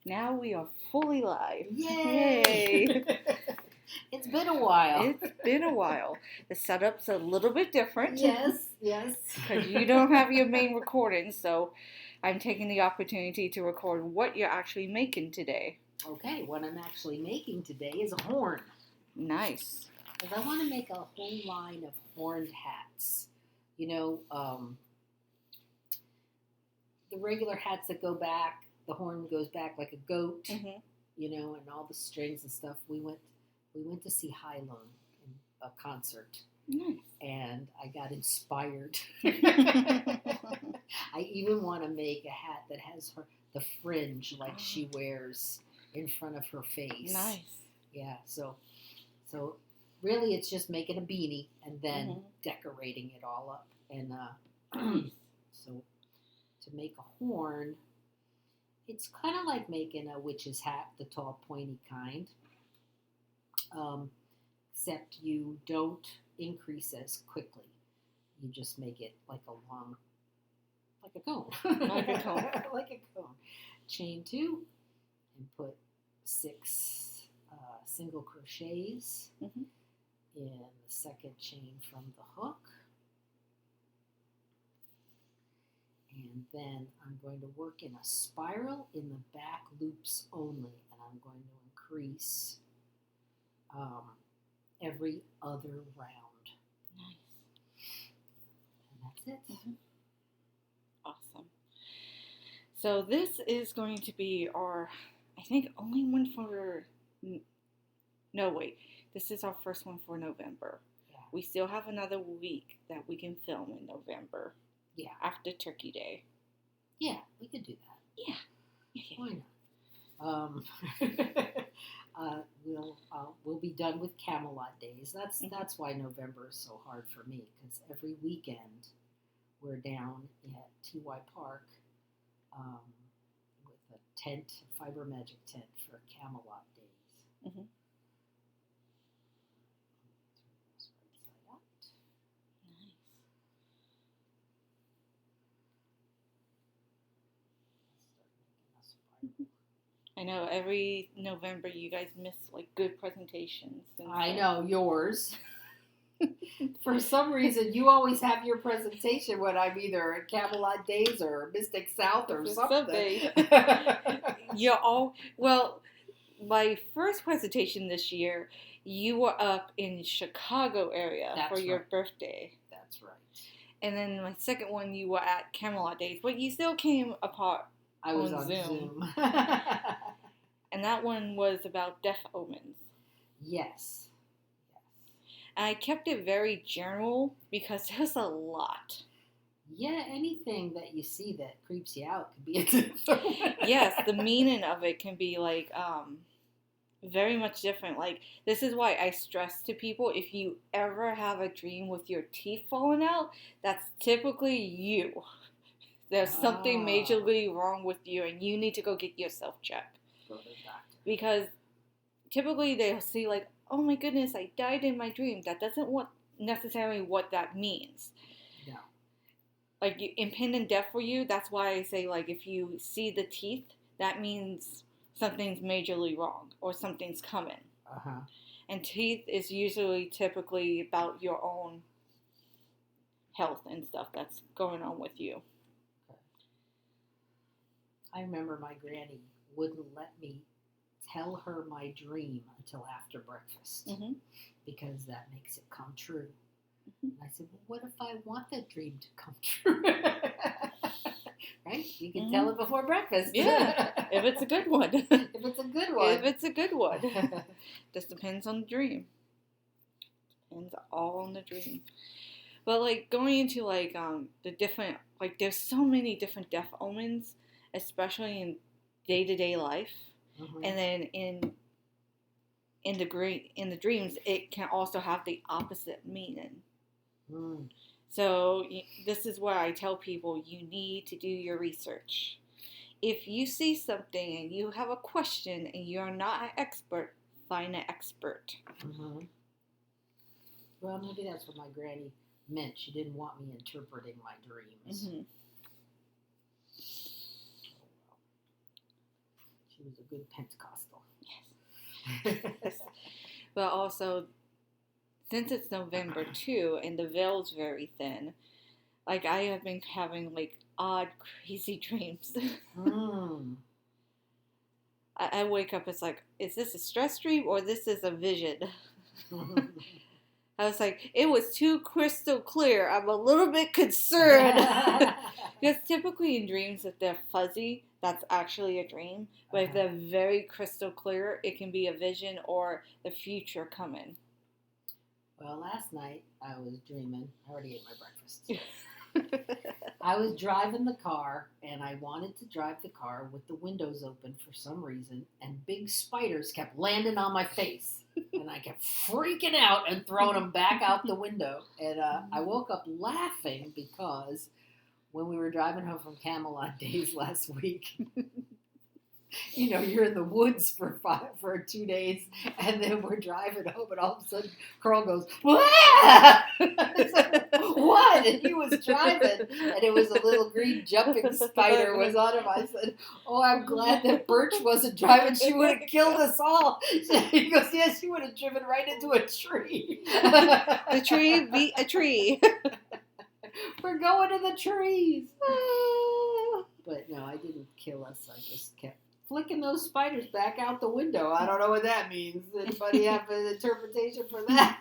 Now we are fully live. Yay! It's been a while. It's been a while. The setup's a little bit different. Yes. Because you don't have your main recording, so I'm taking the opportunity to record what you're actually making today. Okay, what I'm actually making today is a horn. Nice. Because I want to make a whole line of horned hats. You know, the regular hats that go back, the horn goes back like a goat, Mm-hmm. you know, and all the strings and stuff. We went to see Hylon in a concert. Nice. And I got inspired. I even want to make a hat that has the fringe like she wears in front of her face. Nice. Yeah, so really it's just making a beanie and then decorating it all up. And so to make a horn, it's kind of like making a witch's hat, the tall pointy kind. Except you don't increase as quickly. You just make it like a cone. Like a cone. Like a cone. Chain 2 and put 6 single crochets in the second chain from the hook. And then I'm going to work in a spiral in the back loops only, and I'm going to increase every other round. Nice. And that's it. Awesome. So this is going to be our, I think, only one for, no wait, this is our first one for November. Yeah. We still have another week that we can film in November. Yeah. After Turkey Day. Yeah, we could do that. Yeah. Why not? We'll be done with Camelot Days. That's why November is so hard for me, because every weekend we're down at TY Park with a tent, Fiber Magic tent for Camelot Days. Mm-hmm. I know every November you guys miss like good presentations. I know yours. For some reason, you always have your presentation when I'm either at Camelot Days or Mystic South or something. Well, my first presentation this year, you were up in Chicago area for your birthday. That's right. And then my second one, you were at Camelot Days, but you still came apart. I was on Zoom. And that one was about deaf omens. Yes. And I kept it very general because there's a lot. Yeah, anything that you see that creeps you out could be a deaf omen. Yes, the meaning of it can be like very much different. Like, this is why I stress to people, if you ever have a dream with your teeth falling out, that's typically you. There's something majorly wrong with you, and you need to go get yourself checked. Go to the doctor. Because typically they'll see like, oh my goodness, I died in my dream. That doesn't necessarily what that means. No. Like, impending death for you, that's why I say, like, if you see the teeth, that means something's majorly wrong or something's coming. Uh-huh. And teeth is usually typically about your own health and stuff that's going on with you. I remember my granny wouldn't let me tell her my dream until after breakfast because that makes it come true. And I said, well, what if I want that dream to come true? Right? You can tell it before breakfast. Yeah, if it's a good one. If it's a good one. If it's a good one. Just depends on the dream. Depends all on the dream. But, like, going into, like, the different, like, there's so many different deaf omens, especially in day-to-day life. And then in the dreams, it can also have the opposite meaning. So this is where I tell people you need to do your research. If you see something and you have a question and you're not an expert, find an expert. Well, maybe that's what my granny meant. She didn't want me interpreting my dreams. She was a good Pentecostal. Yes. But also, since it's November too, and the veil's very thin, like I have been having like odd, crazy dreams. I wake up, it's like, is this a stress dream or this is a vision? I was like, it was too crystal clear. I'm a little bit concerned. Because typically in dreams, if they're fuzzy, that's actually a dream. But if they're very crystal clear, it can be a vision or the future coming. Well, last night I was dreaming. I already ate my breakfast. I was driving the car, and I wanted to drive the car with the windows open for some reason, and big spiders kept landing on my face. And I kept freaking out and throwing them back out the window. And I woke up laughing because when we were driving home from Camelot Days last week, you know, you're in the woods for 2 days, and then we're driving home, and all of a sudden, Carl goes, "What?" What? And he was driving, and it was a little green jumping spider was on him. I said, "Oh, I'm glad that Birch wasn't driving. She would have killed us all." He goes, "Yes, she would have driven right into a tree." The tree beat a tree. We're going to the trees. But no, I didn't kill us. I just kept flicking those spiders back out the window. I don't know what that means. Anybody have an interpretation for that?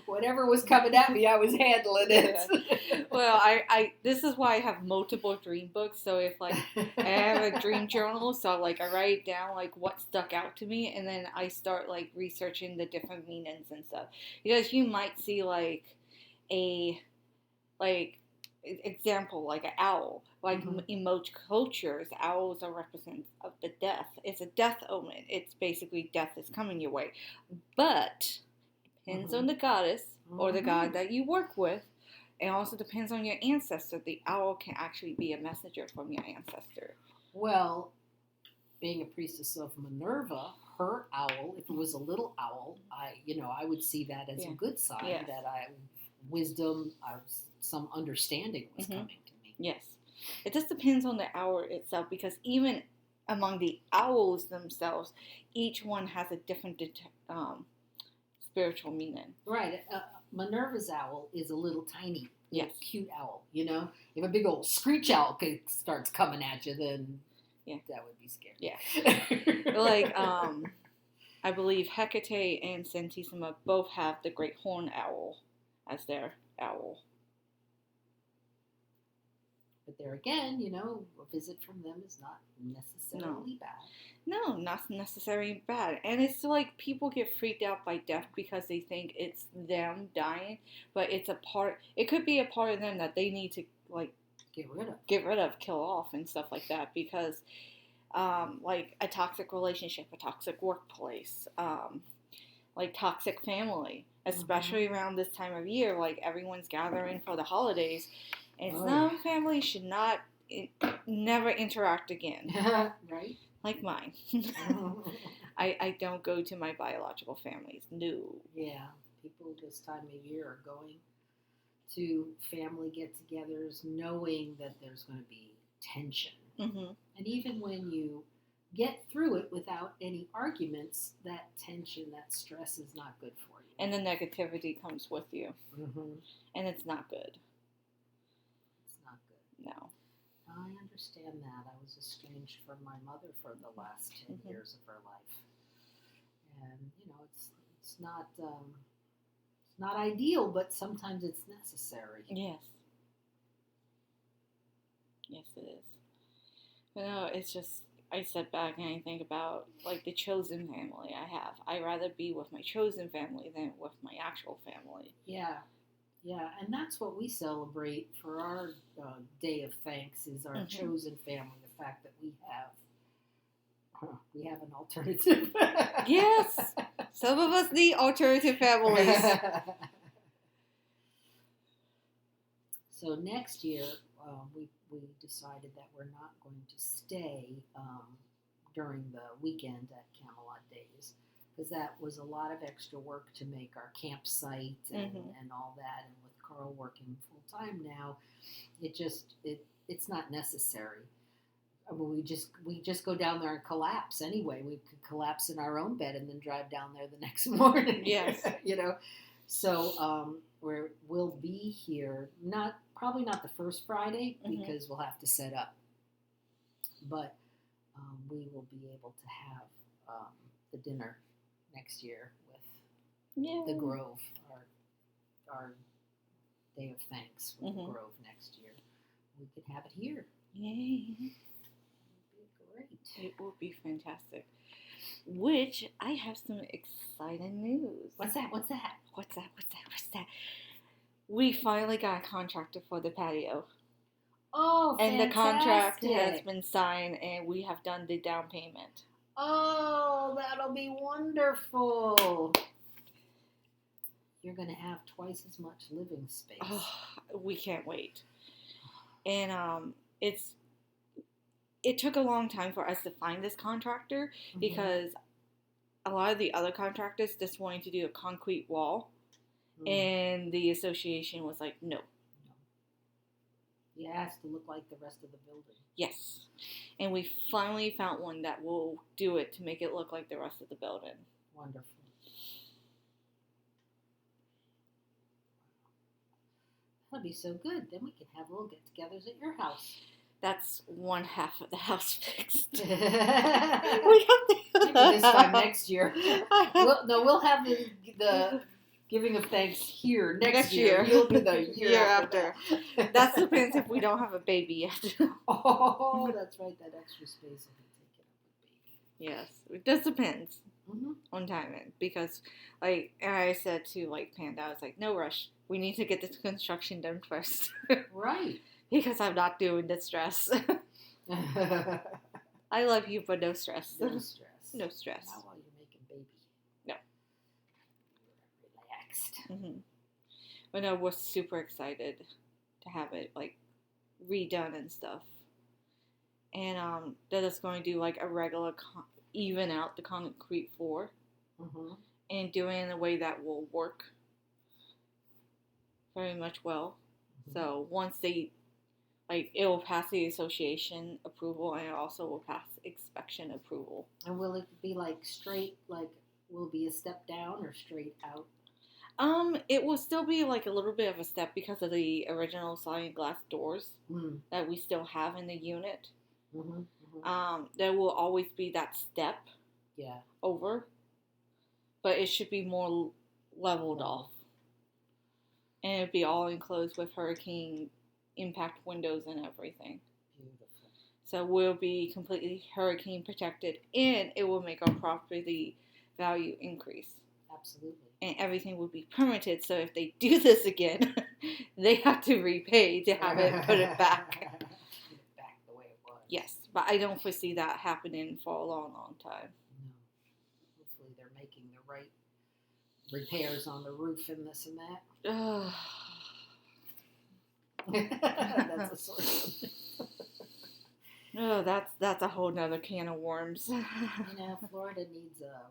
Whatever was coming at me, I was handling it. Yeah. Well, I this is why I have multiple dream books. So if like I have a dream journal, so like I write down like what stuck out to me, and then I start like researching the different meanings and stuff. Because you might see like a example, like an owl. Like in most cultures, owls are representative of the death. It's a death omen. It's basically death is coming your way. But depends on the goddess or the god that you work with. It also depends on your ancestor. The owl can actually be a messenger from your ancestor. Well, being a priestess of Minerva, her owl, if it was a little owl, I would see that as a good sign that wisdom, some understanding was coming to me. Yes. It just depends on the owl itself, because even among the owls themselves, each one has a different spiritual meaning. Right. Minerva's owl is a little tiny, cute owl. You know, if a big old screech owl starts coming at you, then that would be scary. Yeah. Like, I believe Hecate and Santissima both have the great horned owl as their owl. But there again, you know, a visit from them is not necessarily bad. No, not necessarily bad. And it's like people get freaked out by death because they think it's them dying, but it could be a part of them that they need to like get rid of, kill off and stuff like that, because like a toxic relationship, a toxic workplace, like toxic family, especially around this time of year, like everyone's gathering for the holidays. And some families should never interact again. Right? Like mine. I don't go to my biological families. No. Yeah. People this time of year are going to family get-togethers knowing that there's going to be tension. And even when you get through it without any arguments, that tension, that stress is not good for you. And the negativity comes with you. And it's not good. No. I understand that. I was estranged from my mother for the last 10 years of her life. And, you know, it's not ideal, but sometimes it's necessary. Yes. Yes, it is. But no, it's just, I sit back and I think about, like, the chosen family I have. I'd rather be with my chosen family than with my actual family. Yeah. Yeah, and that's what we celebrate for our Day of Thanks is our chosen family. The fact that we have an alternative. Yes, some of us need alternative families. So next year, we decided that we're not going to stay during the weekend at Camelot Days, because that was a lot of extra work to make our campsite and all that. And with Carl working full time now, it's not necessary. I mean, we just go down there and collapse anyway. We could collapse in our own bed and then drive down there the next morning. Yes. So we'll be here. Probably not the first Friday because we'll have to set up, but we will be able to have the dinner next year with the Grove, our Day of Thanks with the Grove next year. We can have it here. Yay! Great. It will be fantastic. Which I have some exciting news. What's that? We finally got a contractor for the patio. Oh, and fantastic. The contract has been signed, and we have done the down payment. Oh, that'll be wonderful. You're going to have twice as much living space. Oh, we can't wait. And it took a long time for us to find this contractor because a lot of the other contractors just wanted to do a concrete wall, and the association was like, no. It has to look like the rest of the building. Yes. And we finally found one that will do it to make it look like the rest of the building. Wonderful. That'll be so good. Then we can have little get-togethers at your house. That's one half of the house fixed. We have to... Maybe this time next year. We'll have the giving of thanks here next year. You'll be the year after. That depends if we don't have a baby yet. Oh, that's right. That extra space will be taken up with baby. Yes, it just depends on timing because, like I said to Panda, I was like, no rush. We need to get this construction done first. Right. Because I'm not doing the stress. I love you, but no stress. No stress. No stress. Not while you're making baby. No. You're relaxed. But no, we're super excited to have it redone and stuff. And that it's going to do a regular even out the concrete floor and do it in a way that will work very much well. So once they it will pass the association approval, and it also will pass inspection approval. And will it be straight, will it be a step down or straight out? It will still be a little bit of a step because of the original sliding glass doors that we still have in the unit. There will always be that step over, but it should be more leveled off. And it'd be all enclosed with hurricane impact windows and everything. Beautiful. So we'll be completely hurricane protected, and it will make our property value increase. Absolutely. And everything will be permitted, so if they do this again, they have to repay to have it put it back. Put it back the way it was. Yes, but I don't foresee that happening for a long, long time. No. Hopefully they're making the right repairs on the roof and this and that. That's a source. No, that's a whole nother can of worms. Florida needs a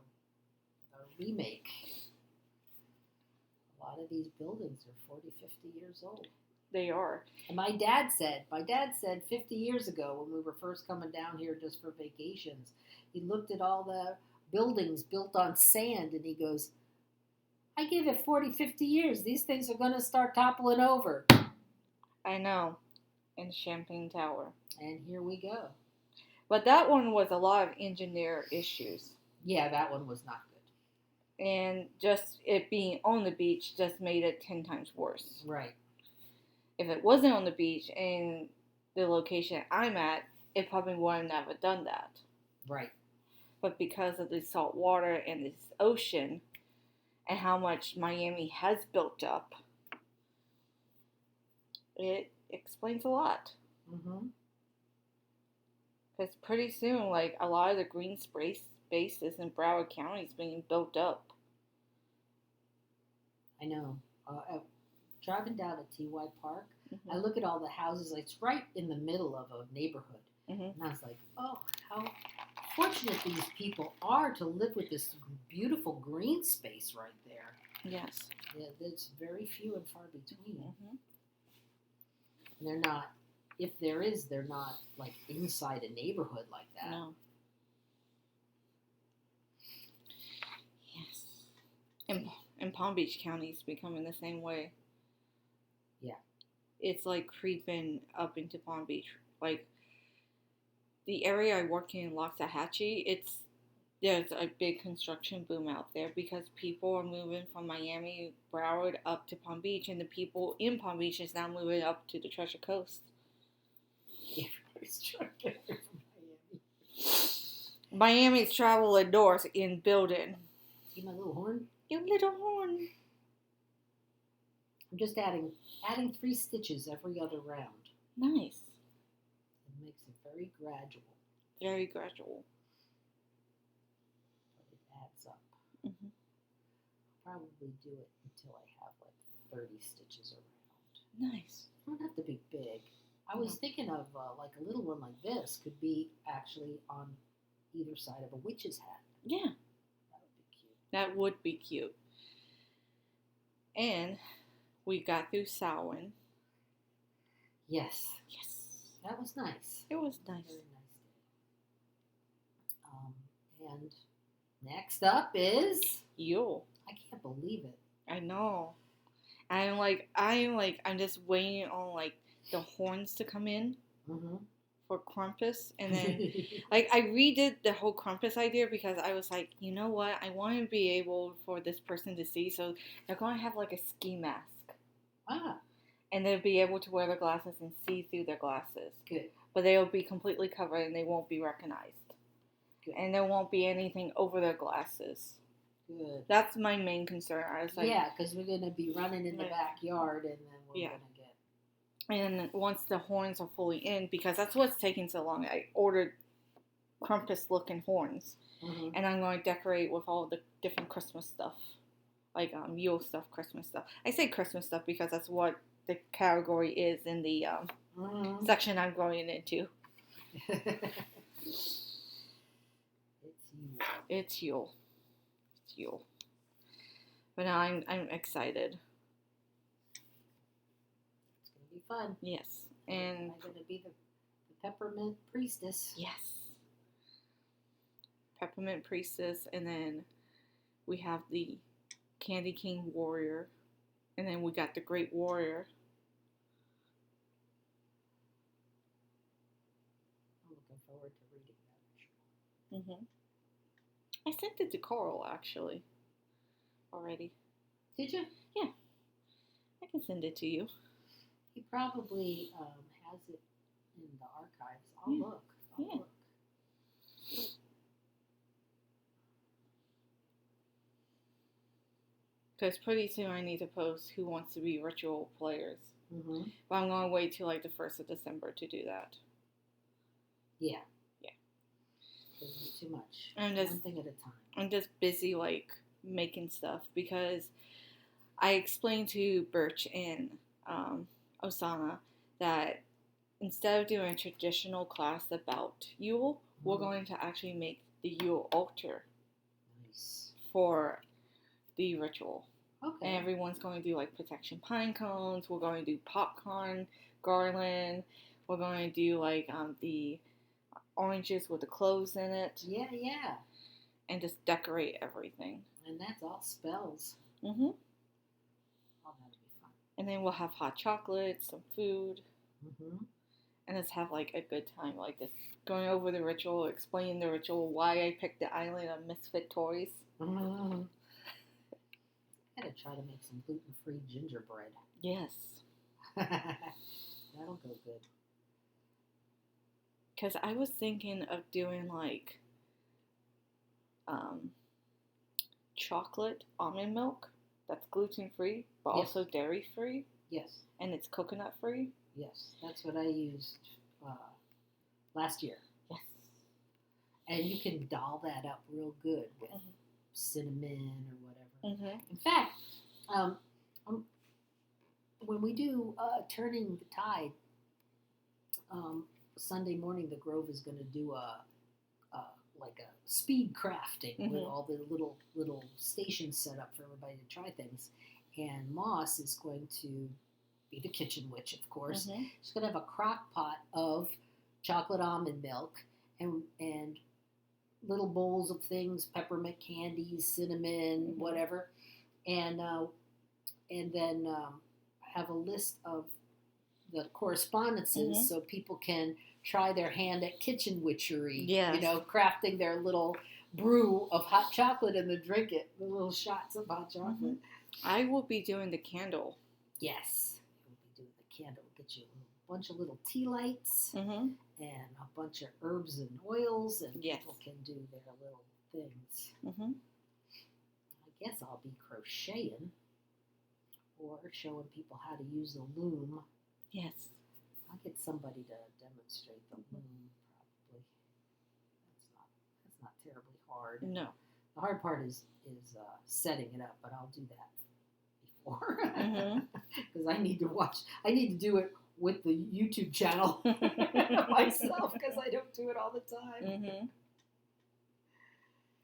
remake. A lot of these buildings are 40, 50 years old. They are. And my dad said 50 years ago when we were first coming down here just for vacations, he looked at all the buildings built on sand and he goes, I give it 40, 50 years. These things are going to start toppling over. I know. In Champagne Tower. And here we go. But that one was a lot of engineer issues. Yeah, that one was not good. And just it being on the beach just made it 10 times worse. Right. If it wasn't on the beach in the location I'm at, it probably wouldn't have done that. Right. But because of the salt water and this ocean and how much Miami has built up, it explains a lot. Because pretty soon, a lot of the green spaces in Broward County is being built up. I know. Driving down to T.Y. Park, I look at all the houses. It's right in the middle of a neighborhood. And I was like, oh, how fortunate these people are to live with this beautiful green space right there. Yes. Yeah, there's very few and far between. And they're not if there is, they're not like inside a neighborhood like that. No. Yes. And Palm Beach County is becoming the same way. Yeah. It's like creeping up into Palm Beach. Like the area I work in Loxahatchee, there's a big construction boom out there because people are moving from Miami, Broward up to Palm Beach, and the people in Palm Beach is now moving up to the Treasure Coast. Yeah, everybody's trying to get away from Miami. Miami's traveling north in building. See my little horn? Your little horn. I'm just adding 3 stitches every other round. Nice. It makes it very gradual. Very gradual. But it adds up. Mm-hmm. I'll probably do it until I have like 30 stitches around. Nice. It don't have to be big. I was thinking of like a little one like this could be actually on either side of a witch's hat. Yeah. That would be cute. And we got through Samhain. Yes. Yes. That was nice. It was nice. Very nice day. And next up is Yule. I can't believe it. I know. I'm just waiting on like the horns to come in for Krampus, and then like I redid the whole Krampus idea because I was like, you know what, I want to be able for this person to see, so they're going to have like a ski mask. And they'll be able to wear their glasses and see through their glasses. Good. But they'll be completely covered and they won't be recognized. Good. And there won't be anything over their glasses. Good. That's my main concern. I was like, yeah, because we're going to be running in the backyard and then we're going to get... And once the horns are fully in, because that's what's taking so long, I ordered Krampus-looking horns. And I'm going to decorate with all the different Christmas stuff. Like Yule stuff, Christmas stuff. I say Christmas stuff because that's what the category is in the section I'm going into. It's Yule. It's Yule. But now I'm excited. It's going to be fun. Yes. And I'm going to be the Peppermint Priestess. Yes. Peppermint Priestess, and then we have the Candy King Warrior, and then we got the Great Warrior. I'm looking forward to reading that. I sent it to Carl, actually, already. Did you? Yeah. I can send it to you. He probably has it in the archives. I'll look. I'll look. Because pretty soon I need to post who wants to be ritual players. But I'm going to wait till like the 1st of December to do that. Yeah. Yeah. Because it's too much. One thing at a time. I'm just busy like making stuff because I explained to Birch and Osana that instead of doing a traditional class about Yule, we're going to actually make the Yule altar for the ritual. Okay. And everyone's going to do like protection pine cones. We're going to do popcorn garland. We're going to do like the oranges with the cloves in it. Yeah, yeah. And just decorate everything. And that's all spells. Oh, that'll be fun. And then we'll have hot chocolate, some food. And just have like a good time like this. Going over the ritual, explaining the ritual, why I picked the island of Misfit Toys. I gotta try to make some gluten-free gingerbread. Yes. That'll go good. Because I was thinking of doing like chocolate almond milk that's gluten-free, but also dairy-free. Yes. And it's coconut-free. Yes, that's what I used last year. Yes. And you can doll that up real good with cinnamon or whatever. Mm-hmm. In fact, when we do Turning the Tide, Sunday morning the Grove is going to do a speed crafting with all the little stations set up for everybody to try things. And Moss is going to be the kitchen witch, of course. Mm-hmm. She's going to have a crock pot of chocolate almond milk and little bowls of things, peppermint candies, cinnamon, whatever, and then have a list of the correspondences so people can try their hand at kitchen witchery. Yes. You know, crafting their little brew of hot chocolate and then drink it, the little shots of hot chocolate. I will be doing the candle. Yes, we'll be doing the candle. Get you a bunch of little tea lights and a bunch of herbs and oils, and people can do their little things. I guess I'll be crocheting or showing people how to use the loom. Yes. I'll get somebody to demonstrate the loom, probably. That's not terribly hard. No. The hard part is setting it up, but I'll do that before. Because I need to do it with the YouTube channel myself, because I don't do it all the time.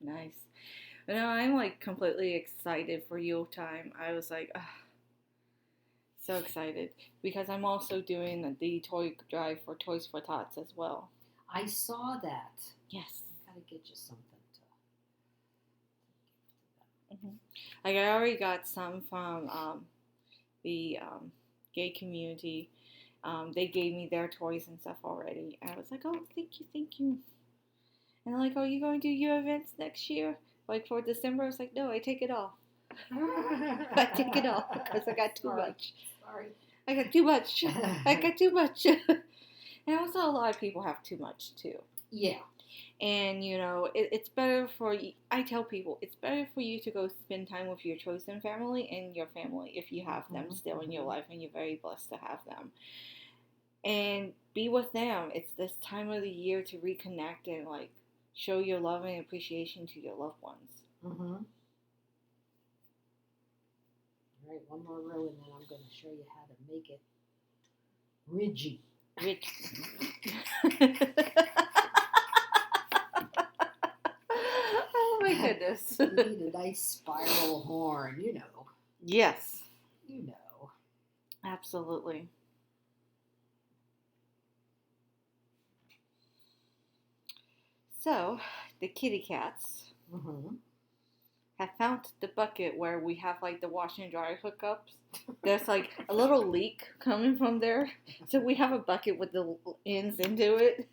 Nice. No, I'm like completely excited for Yule time. I was like, so excited, because I'm also doing the toy drive for Toys for Tots as well. I saw that. Yes. I gotta get you something to give to them. Like, I already got some from the gay community. They gave me their toys and stuff already. And I was like, oh, thank you. And they're like, oh, you going to do your events next year? Like for December? I was like, no, I take it off. I take it off because I got too much. Sorry. I got too much. I got too much. And also a lot of people have too much too. Yeah. And, you know, it's better for you. I tell people, it's better for you to go spend time with your chosen family and your family if you have them still in your life and you're very blessed to have them. And be with them. It's this time of the year to reconnect and, like, show your love and appreciation to your loved ones. All right, one more row and then I'm going to show you how to make it ridgy. Oh my goodness. You need a nice spiral horn, you know. Yes. You know. Absolutely. So, the kitty cats have found the bucket where we have like the wash and dry hookups. There's like a little leak coming from there. So we have a bucket with the ends into it.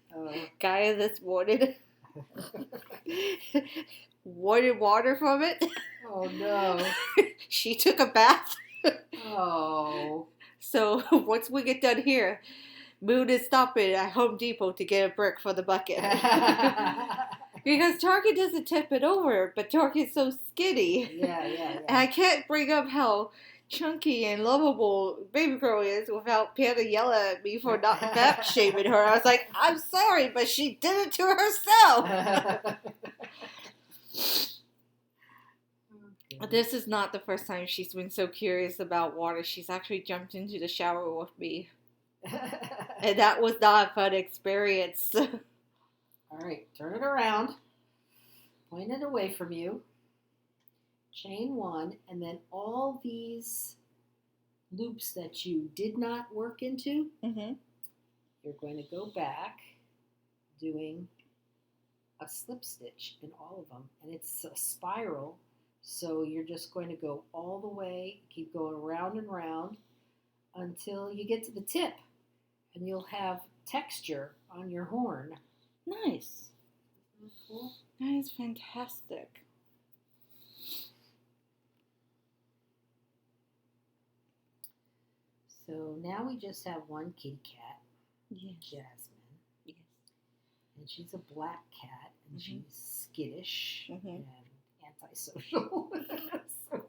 Gaia this wanted water from it. Oh no. She took a bath. Oh. So once we get done here, Moon is stopping at Home Depot to get a brick for the bucket. Because Target doesn't tip it over, but Target's so skinny. Yeah. And I can't bring up how chunky and lovable baby girl is without Panda yelling at me for not fat shaming her. I was like, I'm sorry, but she did it to herself. This is not the first time she's been so curious about water. She's actually jumped into the shower with me. And that was not a fun experience. All right, turn it around. Point it away from you. Chain one, and then all these loops that you did not work into, you're going to go back doing a slip stitch in all of them. And it's a spiral, so you're just going to go all the way, keep going round and round until you get to the tip. And you'll have texture on your horn. Nice. Isn't that cool? That is fantastic. So now we just have one kitty cat, Yes. Jasmine. Yes. And she's a black cat, and she's skittish and antisocial. So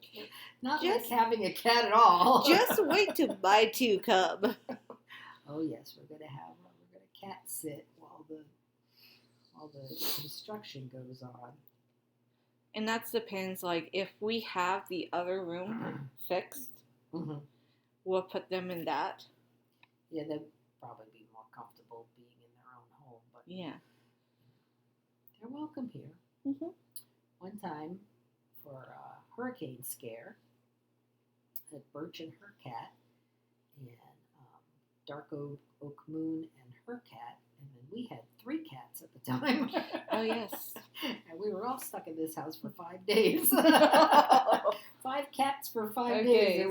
not like having a cat at all. Just wait till my two come. Oh yes, we're gonna cat sit while the construction goes on. And that depends, like, if we have the other room fixed, we'll put them in that. Yeah, they'd probably be more comfortable being in their own home, but yeah, they're welcome here. One time, for a hurricane scare, I had Birch and her cat, and Dark Oak Moon and her cat, and then we had 3 cats at the time. Oh, yes. And we were all stuck in this house for 5 days. 5 cats for 5 days. It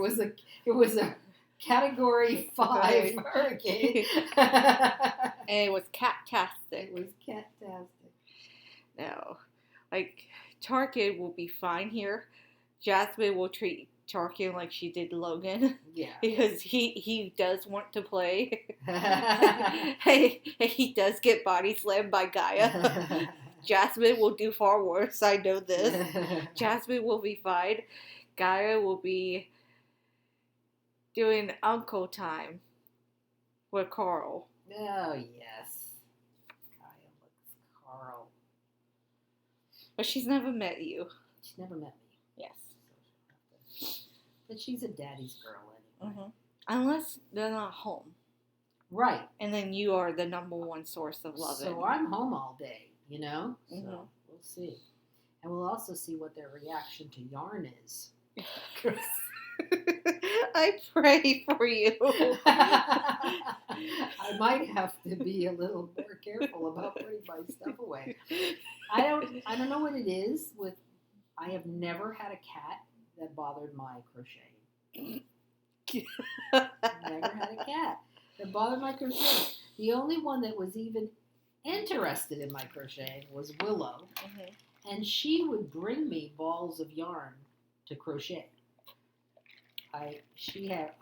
was a Category 5 hurricane. And it was cat-tastic. It was cat-tastic. No. Like, Tarkin will be fine here. Jasmine will treat Tarkin like she did Logan. Yeah. Because he does want to play. He does get body slammed by Gaia. Jasmine will do far worse. I know this. Jasmine will be fine. Gaia will be doing uncle time with Carl. Oh, yes. Gaia looks Carl. But she's never met you. She's never met me. Yes. But she's a daddy's girl anyway. Mm-hmm. Unless they're not home. Right. And then you are the number one source of love. So I'm home all day, you know? Mm-hmm. So we'll see. And we'll also see what their reaction to yarn is. I pray for you. I might have to be a little more careful about putting my stuff away. I don't know what it is with. I have never had a cat that bothered my crocheting. Never had a cat that bothered my crocheting. The only one that was even interested in my crocheting was Willow, and she would bring me balls of yarn to crochet. I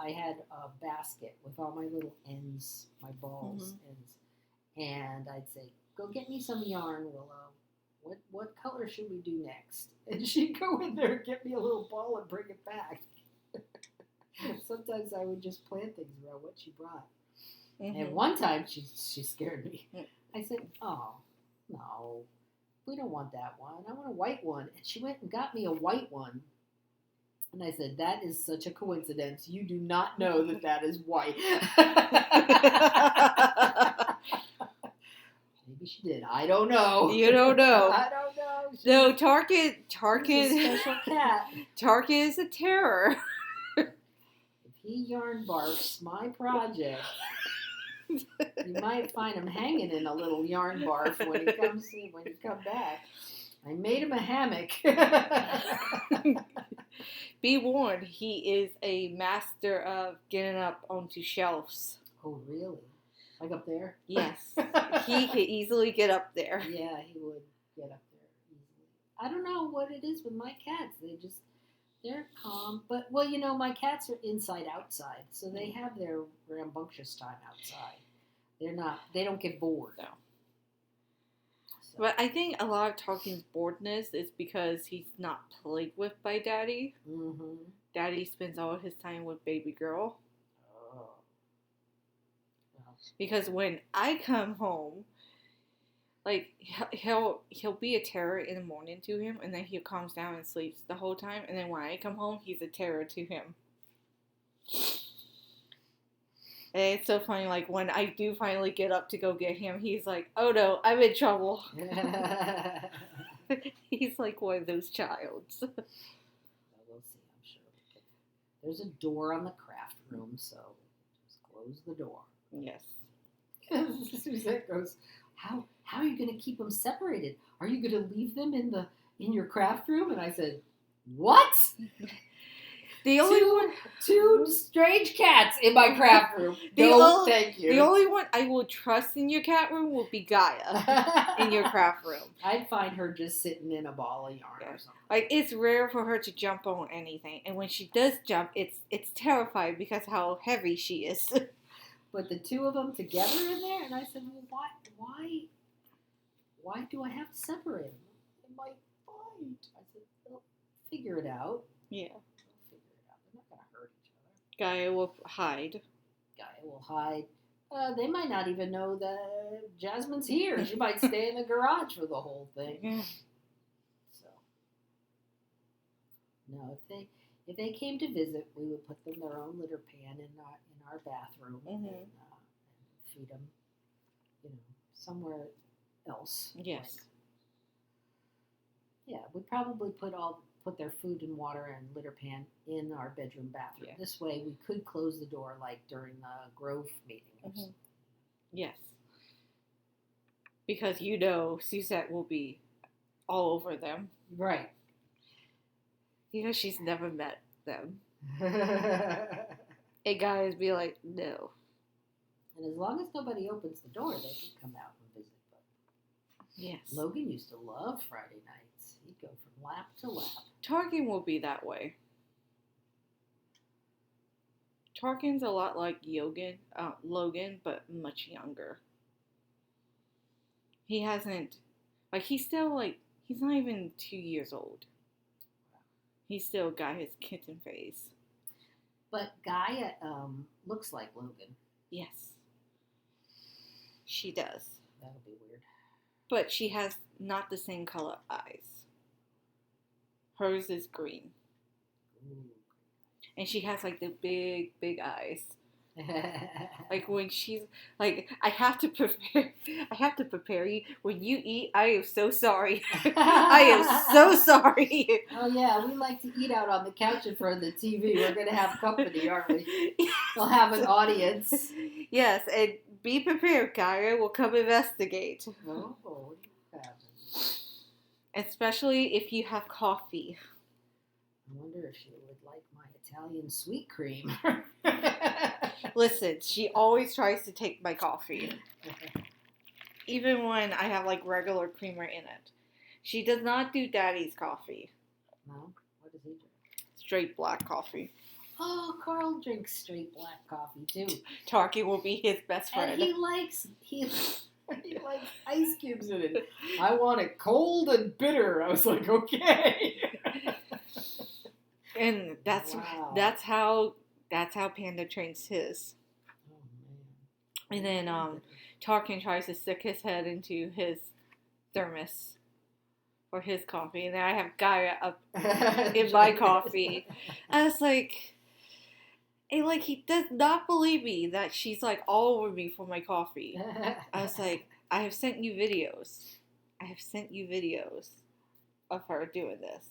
had a basket with all my little ends, my balls ends, and I'd say, "Go get me some yarn, Willow. What color should we do next?" And she'd go in there and get me a little ball and bring it back. Sometimes I would just plan things around what she brought. And one time she scared me. I said, "Oh, no, we don't want that one. I want a white one." And she went and got me a white one. And I said, "That is such a coincidence. You do not know that is white." Maybe she did. I don't know. You don't know. I don't know. No, Tarkin. She's a special cat. Tarkin is a terror. If he yarn barfs my project, you might find him hanging in a little yarn barf when you come back. I made him a hammock. Be warned, he is a master of getting up onto shelves. Oh, really? Like up there? Yes. He could easily get up there. Yeah, he would get up there easily. I don't know what it is with my cats. They're calm. But, well, you know, my cats are inside outside, so they have their rambunctious time outside. They don't get bored. No. So. But I think a lot of Tarkin's boredness is because he's not played with by Daddy. Mm-hmm. Daddy spends all his time with baby girl. Oh. Because when I come home, like he'll be a terror in the morning to him, and then he calms down and sleeps the whole time. And then when I come home, he's a terror to him. And it's so funny, like, when I do finally get up to go get him, he's like, "Oh no, I'm in trouble." He's like one of those childs. We'll see, I'm sure. There's a door on the craft room, so just close the door. Yes. Suzette goes, How are you going to keep them separated? Are you going to leave them in your craft room? And I said, "What? Two strange cats in my craft room. Thank you. The only one I will trust in your cat room will be Gaia in your craft room. I'd find her just sitting in a ball of yarn or something. Like, it's rare for her to jump on anything, and when she does jump, it's terrifying because how heavy she is. But the two of them together in there, and I said, "Well, why do I have to separate them? They might fight." I said, "They'll figure it out." Yeah. They're not going to hurt each other. Gaia will hide. They might not even know that Jasmine's here. She might stay in the garage for the whole thing. Yeah. So, no, if they came to visit, we would put them their own litter pan in our bathroom and feed them, somewhere else. Yes. We'd probably put all put their food and water and litter pan in our bedroom bathroom. Yeah. This way we could close the door like during the Grove meeting. Yes. Because Suzette will be all over them. Right. She's never met them. A guy would be like, no. And as long as nobody opens the door, they can come out and visit. But yes. Logan used to love Friday nights. He'd go from lap to lap. Tarkin will be that way. Tarkin's a lot like Logan, but much younger. He hasn't, he's still he's not even 2 years old. He's still got his kitten face. But Gaia looks like Logan. Yes. She does. That'll be weird. But she has not the same color eyes. Hers is green. Ooh. And she has the big, big eyes. When she's I have to prepare you. When you eat, I am so sorry. I am so sorry. Oh yeah, we like to eat out on the couch in front of the TV. We're gonna have company, aren't we? We'll have an audience. Yes, and be prepared, Gaia will come investigate. Oh, what do you have? Especially if you have coffee. I wonder if she would like my Italian sweet cream. Listen, she always tries to take my coffee. Even when I have regular creamer in it. She does not do Daddy's coffee. No? What does he drink? Straight black coffee. Oh, Carl drinks straight black coffee too. Tarky will be his best friend. And he likes ice cubes in it. I want it cold and bitter. I was like, okay. And that's how Panda trains his. Oh man. And then Tarkin tries to stick his head into his thermos for his coffee, and then I have Gaia up in my coffee. I was like, he does not believe me that she's all over me for my coffee. I was like, I have sent you videos. Of her doing this.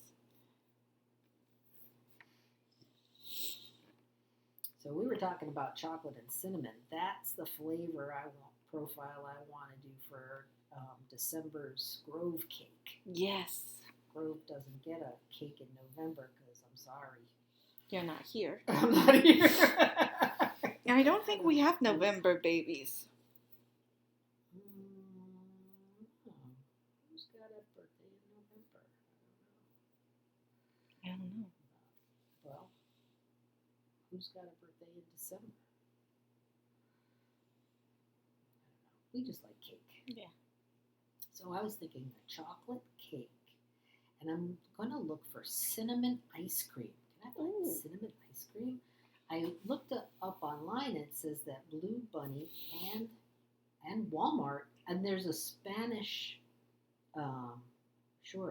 So we were talking about chocolate and cinnamon. That's the flavor profile I want to do for December's Grove cake. Yes. Grove doesn't get a cake in November because I'm sorry. You're not here. I'm not here. I don't think we have November babies. Who's got a birthday in November? I don't know. Well, who's got a birthday in December? I don't know. We just like cake. Yeah. So I was thinking a chocolate cake, and I'm going to look for cinnamon ice cream. Can I find cinnamon ice cream? I looked up online, and it says that Blue Bunny and Walmart, and there's a Spanish,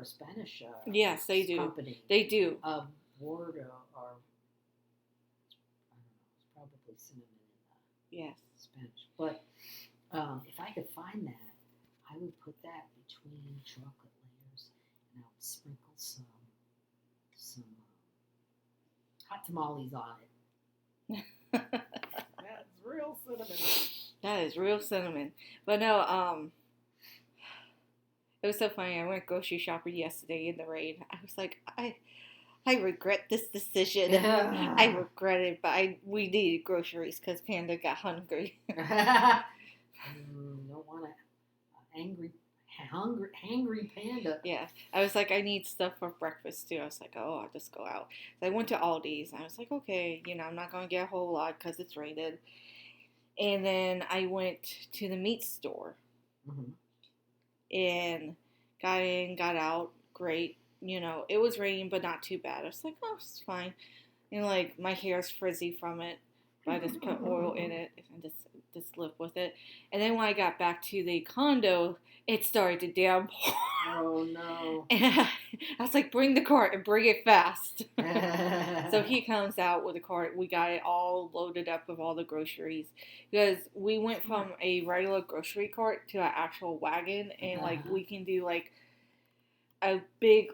Spanish yes, they do. company. They do. Ward or I don't know, it's probably cinnamon in Yes. Spanish. But if I could find that, I would put that between chocolate layers, and I would sprinkle some hot tamales on it. That's real cinnamon. That is real cinnamon. But no, it was so funny. I went grocery shopping yesterday in the rain. I was like, I regret this decision. I regret it, but we needed groceries because Panda got hungry. Don't want an hangry panda. Yeah, I was like, I need stuff for breakfast too. I was like, oh, I'll just go out. So I went to Aldi's, and I was like, okay, I'm not going to get a whole lot because it's raining. And then I went to the meat store. Mm-hmm. And got in, got out, great. It was raining, but not too bad. I was like, oh, it's fine. And my hair's frizzy from it. But I just put oil in it and just live with it. And then when I got back to the condo, it started to downpour. Oh no. And I was like, bring the cart and bring it fast. So he comes out with a cart. We got it all loaded up with all the groceries. Because we went from a regular grocery cart to an actual wagon. And we can do a big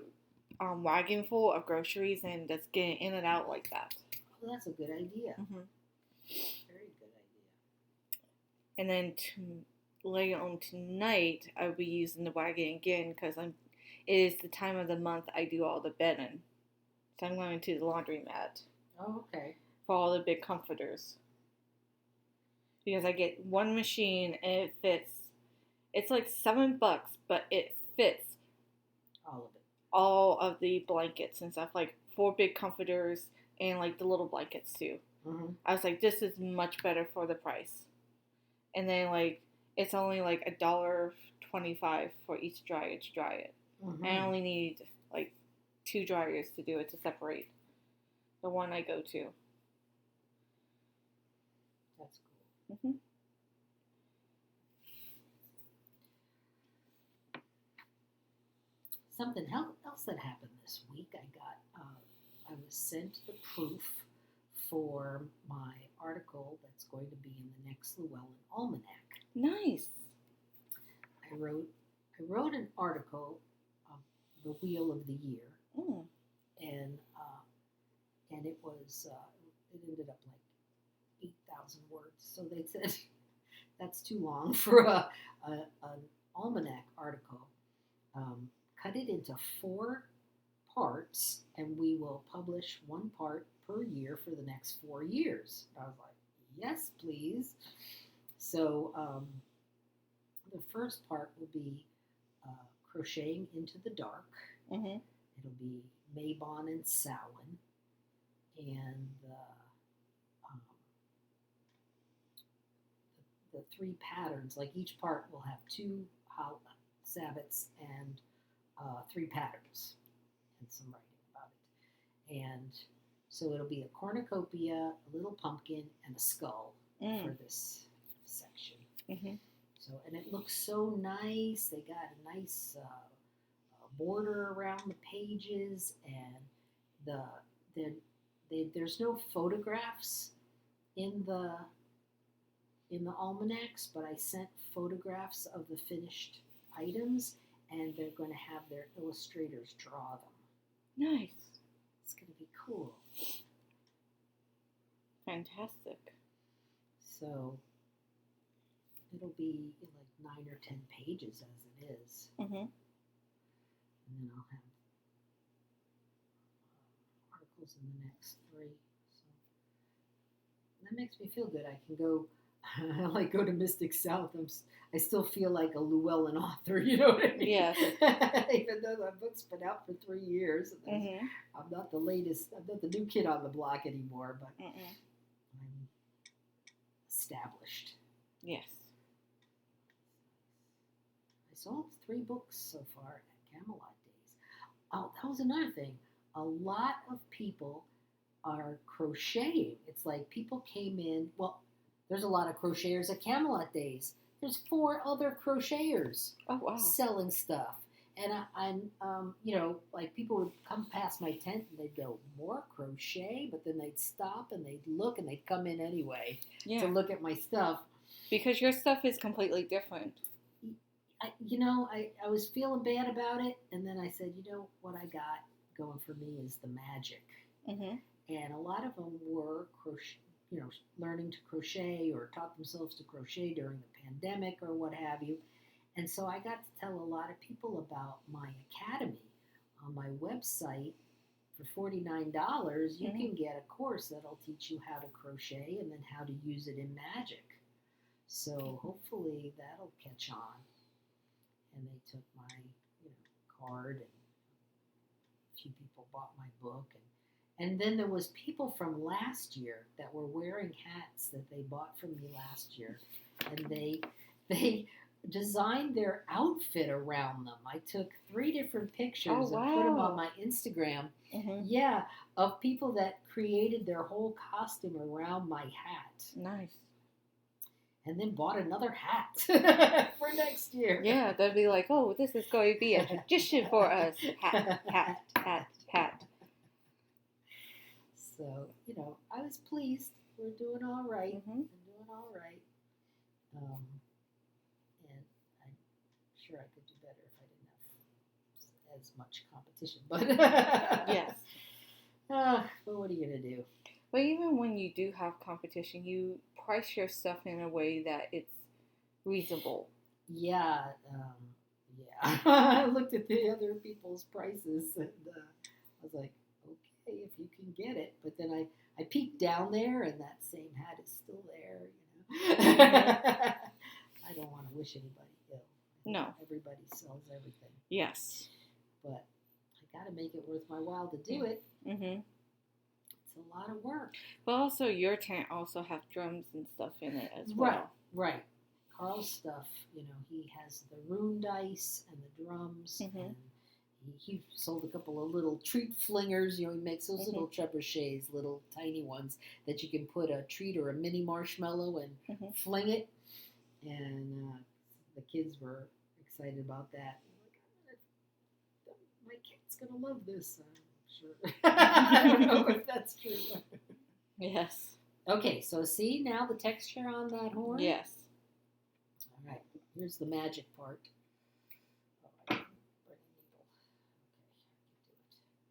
wagon full of groceries and just getting in and out like that. Well, that's a good idea. Mm-hmm. Very good idea. And then later on tonight, I'll be using the wagon again because it is the time of the month I do all the bedding. So I'm going to the laundromat. Oh, okay. For all the big comforters. Because I get one machine and it fits. It's like $7, but it fits all of it. All of the blankets and stuff, like 4 big comforters and like the little blankets too. Mm-hmm. I was like, this is much better for the price. And then like it's only like $1.25 for each dryer to dry it. Mm-hmm. I only need like 2 dryers to do it to separate the one I go to. That's cool. Mm-hmm. Something else that happened this week, I was sent the proof for my article that's going to be in the next Llewellyn Almanac. Nice. I wrote an article, The Wheel of the Year, and it was it ended up like 8,000 words. So they said that's too long for an almanac article. Cut it into 4 parts, and we will publish 1 part per year for the next 4 years. I was like, yes, please. So the first part will be Crocheting into the Dark. Mm-hmm. It'll be Mabon and Samhain, and the 3 patterns. Like each part will have 2 Sabbats and 3 patterns and some writing about it. And so it'll be a cornucopia, a little pumpkin, and a skull for this section. Mm-hmm. So, and it looks so nice. They got a nice border around the pages, and there's no photographs in the almanacs, but I sent photographs of the finished items, and they're going to have their illustrators draw them. Nice. It's going to be cool. Fantastic. So it'll be like 9 or 10 pages as it is. Mm-hmm. And then I'll have articles in the next 3. So that makes me feel good. I can go. I like go to Mystic South. I still feel like a Llewellyn author, you know what I mean? Yes. Even though my book's been out for 3 years, and I'm not the latest. I'm not the new kid on the block anymore, but I'm established. Yes. I sold 3 books so far at Camelot Days. Oh, that was another thing. A lot of people are crocheting. It's like people came in. Well, there's a lot of crocheters at Camelot Days. There's 4 other crocheters selling stuff. And I'm like people would come past my tent and they'd go, more crochet? But then they'd stop and they'd look and they'd come in anyway to look at my stuff. Because your stuff is completely different. I was feeling bad about it. And then I said, what I got going for me is the magic. Mm-hmm. And a lot of them were learning to crochet or taught themselves to crochet during the pandemic or what have you. And so I got to tell a lot of people about my academy. On my website, for $49, you can get a course that'll teach you how to crochet and then how to use it in magic. So hopefully that'll catch on. And they took my card, and a few people bought my book. And then there was people from last year that were wearing hats that they bought from me last year. And they designed their outfit around them. I took 3 different pictures and put them on my Instagram. Mm-hmm. Yeah, of people that created their whole costume around my hat. Nice. And then bought another hat for next year. Yeah, they'd be like, oh, this is going to be a tradition for us. Hat, hat, hat, hat. So, I was pleased. We're doing all right. Mm-hmm. We're doing all right. And I'm sure I could do better if I didn't have as much competition, but Yes. But what are you gonna do? But even when you do have competition, you price your stuff in a way that it's reasonable. Yeah, I looked at the other people's prices and I was like, okay, if you can get it. But then I peeked down there and that same hat is still there. I don't want to wish anybody ill. No. Everybody sells everything. Yes. But I got to make it worth my while to do it. Mm-hmm. It's a lot of work. But also, your tent also have drums and stuff in it as well. Right. Carl's stuff, he has the rune dice and the drums, and he sold a couple of little treat flingers. He makes those little trebuchets, little tiny ones that you can put a treat or a mini marshmallow and fling it. And the kids were excited about that. My kid's gonna love this. I'm sure. I don't know if that's true. Yes. Okay, so see now the texture on that horn? Yes. All right, here's the magic part. All right, bring a needle. Okay, I can do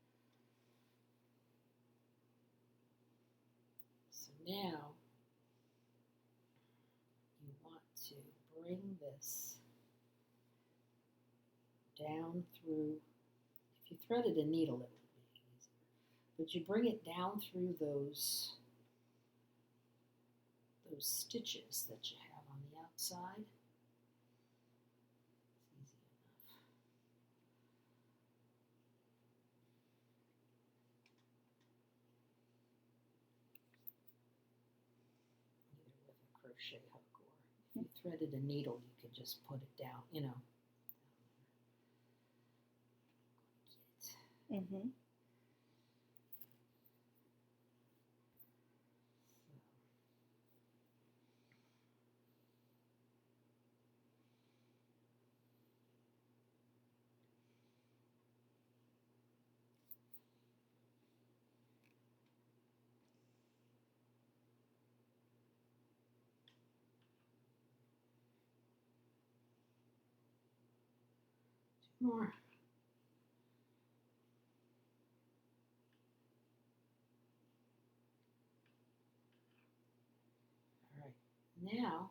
it. So now you want to bring this down through. If you threaded a needle, it would be easier. But you bring it down through those stitches that you have on the outside. It's easy enough. Either with a crochet hook or if you threaded a needle, you could just put it down, Mm-hmm. More. All right. Now,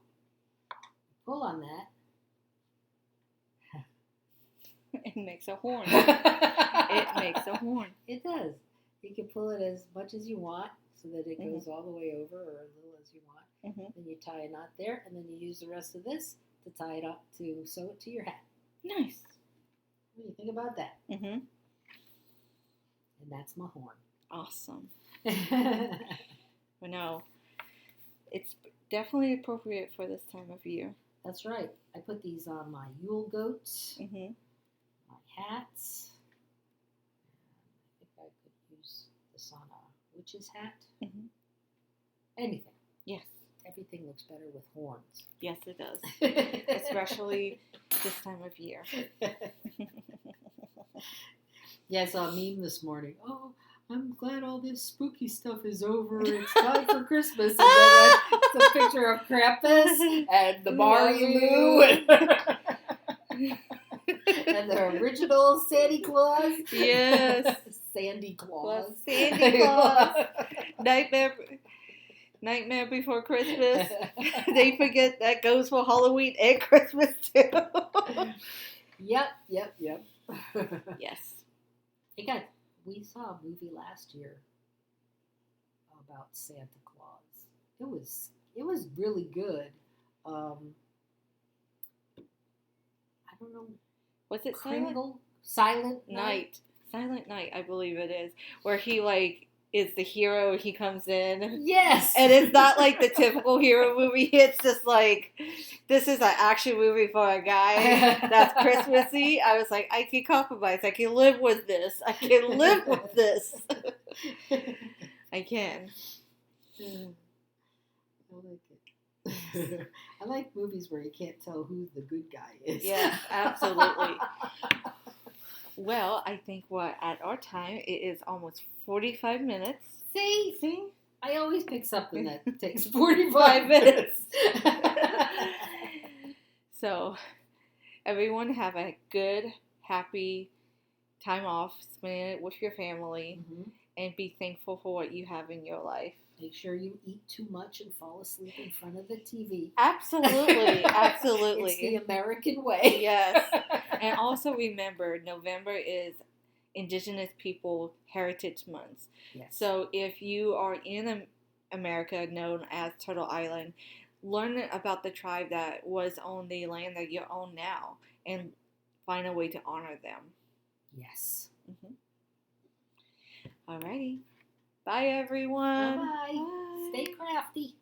pull on that. It makes a horn. It makes a horn. It does. You can pull it as much as you want so that it goes all the way over or as little as you want. Then you tie a knot there, and then you use the rest of this to tie it up to sew it to your hat. Nice. What do you think about that? Mm-hmm. And that's my horn. Awesome. But no, it's definitely appropriate for this time of year. That's right. I put these on my Yule goats, Mm-hmm. my hats. I think I could use this on a witch's hat. Mm-hmm. Anything. Yes. Everything looks better with horns. Yes, it does. Especially this time of year. Yeah, I saw a meme this morning. Oh, I'm glad all this spooky stuff is over. It's time for Christmas. And then it's a picture of Krampus and the Mario and the original Santa Claus. Yes. Sandy Claus. Sandy Claus. Nightmare Before Christmas. They forget that goes for Halloween and Christmas too. Yep. Yes. We saw a movie last year about Santa Claus. It was really good. I don't know. Was it Silent Night? Silent Night, I believe it is. Where he is the hero, he comes in. Yes! And it's not like the typical hero movie. It's just like, this is an action movie for a guy that's Christmassy. I was like, I can compromise. I can live with this. I can. I like it. I like movies where you can't tell who the good guy is. Yeah, absolutely. Well, I think we're at our time. It is almost 45 minutes. See? I always pick something that takes 45 minutes. So, everyone have a good, happy time off, spend it with your family, Mm-hmm. and be thankful for what you have in your life. Make sure you eat too much and fall asleep in front of the TV. Absolutely, absolutely. It's the American way. Yes. And also remember, November is Indigenous People Heritage Month. Yes. So if you are in America, known as Turtle Island, learn about the tribe that was on the land that you own now and find a way to honor them. Yes. Alrighty. Bye, everyone. Bye-bye. Stay crafty.